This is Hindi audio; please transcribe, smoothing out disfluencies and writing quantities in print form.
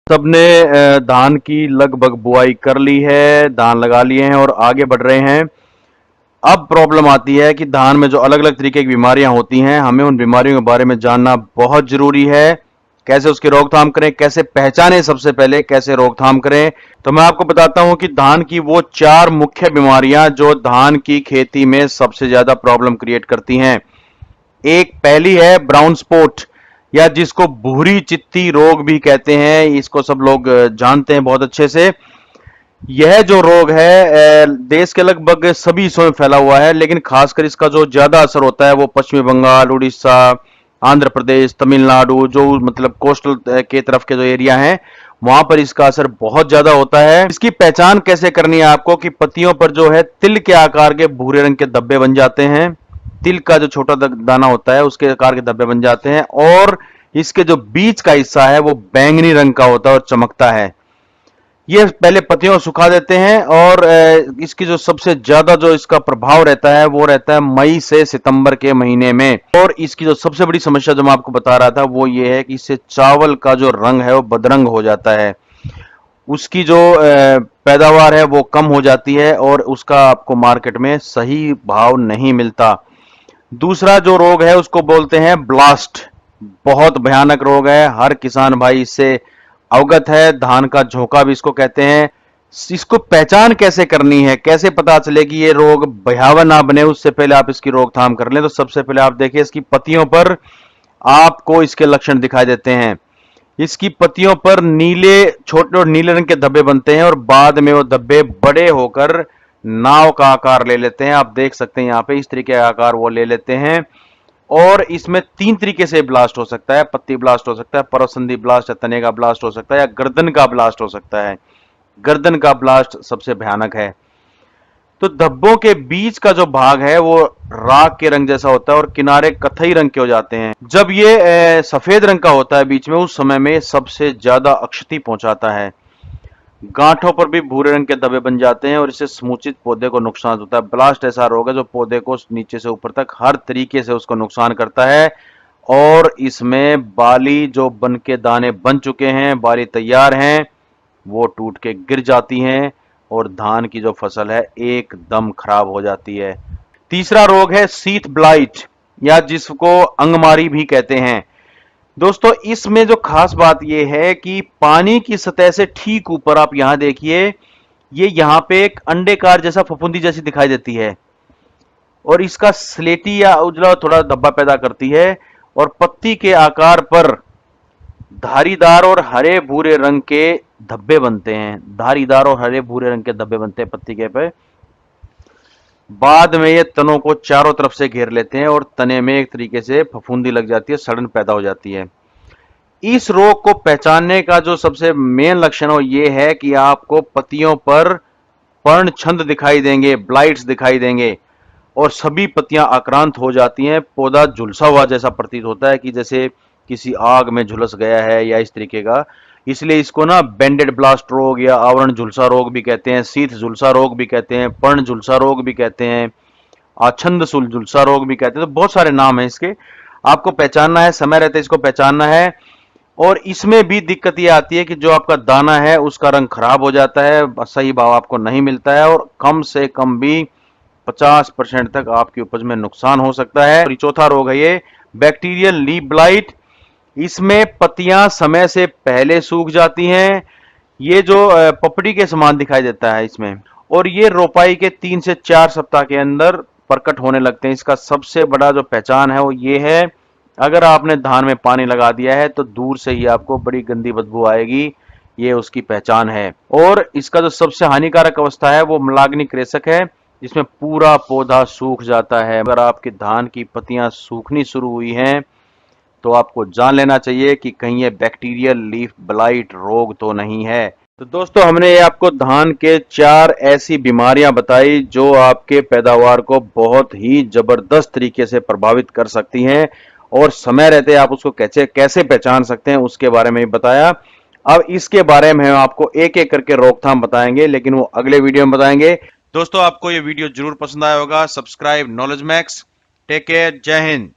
सबने धान की लगभग बुआई कर ली है, धान लगा लिए हैं और आगे बढ़ रहे हैं। अब प्रॉब्लम आती है कि धान में जो अलग अलग तरीके की बीमारियां होती हैं, हमें उन बीमारियों के बारे में जानना बहुत जरूरी है। कैसे उसकी रोकथाम करें, कैसे पहचानें, सबसे पहले कैसे रोकथाम करें। तो मैं आपको बताता हूं कि धान की वो 4 मुख्य बीमारियां जो धान की खेती में सबसे ज्यादा प्रॉब्लम क्रिएट करती हैं। एक पहली है ब्राउन स्पॉट, या जिसको भूरी चित्ती रोग भी कहते हैं। इसको सब लोग जानते हैं बहुत अच्छे से। यह जो रोग है देश के लगभग सभी हिस्सों में फैला हुआ है, लेकिन खासकर इसका जो ज्यादा असर होता है वो पश्चिमी बंगाल, उड़ीसा, आंध्र प्रदेश, तमिलनाडु, जो मतलब कोस्टल के तरफ के जो एरिया हैं, वहां पर इसका असर बहुत ज्यादा होता है। इसकी पहचान कैसे करनी है आपको कि पत्तियों पर जो है तिल के आकार के भूरे रंग के धब्बे बन जाते हैं। तिल का जो छोटा दाना होता है उसके आकार के धब्बे बन जाते हैं, और इसके जो बीच का हिस्सा है वो बैंगनी रंग का होता है और चमकता है। ये पहले पत्तियों को सुखा देते हैं, और इसकी जो सबसे ज्यादा जो इसका प्रभाव रहता है वो रहता है मई से सितंबर के महीने में। और इसकी जो सबसे बड़ी समस्या जो मैं आपको बता रहा था वो ये है कि इससे चावल का जो रंग है वो बदरंग हो जाता है, उसकी जो पैदावार है वो कम हो जाती है और उसका आपको मार्केट में सही भाव नहीं मिलता। दूसरा जो रोग है उसको बोलते हैं ब्लास्ट। बहुत भयानक रोग है, हर किसान भाई इससे अवगत है। धान का झोंका भी इसको कहते हैं। इसको पहचान कैसे करनी है, कैसे पता चले कि ये रोग भयावह ना बने, उससे पहले आप इसकी रोकथाम कर लें। तो सबसे पहले आप देखिए, इसकी पत्तियों पर आपको इसके लक्षण दिखाई देते हैं। इसकी पत्तियों पर नीले, छोटे और नीले रंग के धब्बे बनते हैं, और बाद में वो धब्बे बड़े होकर नाव का आकार ले लेते हैं। आप देख सकते हैं यहाँ पे इस तरीके का आकार वो ले लेते हैं। और इसमें 3 तरीके से ब्लास्ट हो सकता है। पत्ती ब्लास्ट हो सकता है, परसंधी ब्लास्ट या तने का ब्लास्ट हो सकता है, या गर्दन का ब्लास्ट हो सकता है। गर्दन का ब्लास्ट सबसे भयानक है। तो धब्बों के बीच का जो भाग है वो राख के रंग जैसा होता है और किनारे कथई रंग के हो जाते हैं। जब ये सफेद रंग का होता है बीच में, उस समय में सबसे ज्यादा अक्षति पहुंचाता है। गांठों पर भी भूरे रंग के धब्बे बन जाते हैं और इससे समुचित पौधे को नुकसान होता है। ब्लास्ट ऐसा रोग है जो पौधे को नीचे से ऊपर तक हर तरीके से उसको नुकसान करता है, और इसमें बाली जो बन के दाने बन चुके हैं, बाली तैयार हैं, वो टूट के गिर जाती हैं और धान की जो फसल है एकदम खराब हो जाती है। तीसरा रोग है सीथ ब्लाइट, या जिसको अंगमारी भी कहते हैं। दोस्तों, इसमें जो खास बात यह है कि पानी की सतह से ठीक ऊपर आप यहां देखिए, ये यहां पे एक अंडेकार जैसा फफूंदी जैसी दिखाई देती है, और इसका स्लेटी या उजला थोड़ा धब्बा पैदा करती है, और पत्ती के आकार पर धारीदार और हरे भूरे रंग के धब्बे बनते हैं। धारीदार और हरे भूरे रंग के धब्बे बनते हैं पत्ती के पे। बाद में ये तनों को चारों तरफ से घेर लेते हैं और तने में एक तरीके से फफूंदी लग जाती है, सड़न पैदा हो जाती है। इस रोग को पहचानने का जो सबसे मेन लक्षण हो ये है कि आपको पत्तियों पर पर्ण छंद दिखाई देंगे, ब्लाइट्स दिखाई देंगे, और सभी पत्तियां आक्रांत हो जाती हैं। पौधा झुलसा हुआ जैसा प्रतीत होता है कि जैसे किसी आग में झुलस गया है, या इस तरीके का। इसलिए इसको ना बैंडेड ब्लास्ट रोग या आवरण झुलसा रोग भी कहते हैं, शीत झुलसा रोग भी कहते हैं, पर्ण झुलसा रोग भी कहते हैं, आछंद झुलसा रोग भी कहते हैं। तो बहुत सारे नाम है इसके। आपको पहचानना है, समय रहते इसको पहचानना है। और इसमें भी दिक्कत ये आती है कि जो आपका दाना है उसका रंग खराब हो जाता है, सही भाव आपको नहीं मिलता है, और कम से कम भी 50% तक आपकी उपज में नुकसान हो सकता है। और चौथा रोग है ये बैक्टीरियल लीफ ब्लाइट। इसमें पत्तियां समय से पहले सूख जाती हैं। ये जो पपड़ी के समान दिखाई देता है इसमें, और ये रोपाई के 3 से 4 सप्ताह के अंदर प्रकट होने लगते हैं। इसका सबसे बड़ा जो पहचान है वो ये है, अगर आपने धान में पानी लगा दिया है तो दूर से ही आपको बड़ी गंदी बदबू आएगी। ये उसकी पहचान है। और इसका जो सबसे हानिकारक अवस्था है वो मलाग्नि कृषक है, जिसमें पूरा पौधा सूख जाता है। अगर आपकी धान की पत्तियां सूखनी शुरू हुई हैं तो आपको जान लेना चाहिए कि कहीं ये बैक्टीरियल लीफ ब्लाइट रोग तो नहीं है। तो दोस्तों, हमने ये आपको धान के 4 ऐसी बीमारियां बताई जो आपके पैदावार को बहुत ही जबरदस्त तरीके से प्रभावित कर सकती हैं, और समय रहते आप उसको कैसे कैसे पहचान सकते हैं उसके बारे में बताया। अब इसके बारे में हम आपको एक एक करके रोकथाम बताएंगे, लेकिन वो अगले वीडियो में बताएंगे। दोस्तों, आपको ये वीडियो जरूर पसंद आया होगा। Subscribe Knowledge Max. Take care, जय हिंद।